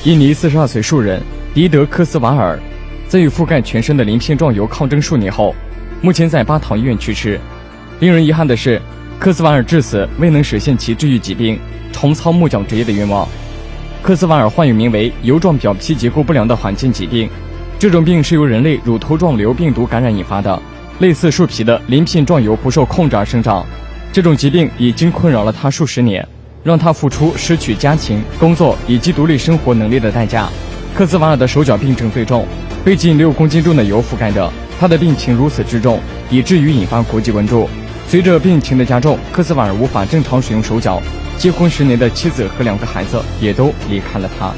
印尼42岁树人迪德科斯瓦尔，在与覆盖全身的鳞片状疣抗争数年后，目前在巴塘医院去世。令人遗憾的是，科斯瓦尔至死未能实现其治愈疾病、重操木匠职业的愿望。科斯瓦尔患有名为疣状表皮结构不良的罕见疾病，这种病是由人类乳头状瘤病毒感染引发的，类似树皮的鳞片状疣不受控制而生长。这种疾病已经困扰了他数十年，让他付出失去家庭、工作以及独立生活能力的代价。科斯瓦尔的手脚病症最重，被近6公斤重的疣覆盖着。他的病情如此之重，以至于引发国际关注。随着病情的加重，科斯瓦尔无法正常使用手脚，结婚10年的妻子和2个孩子也都离开了他。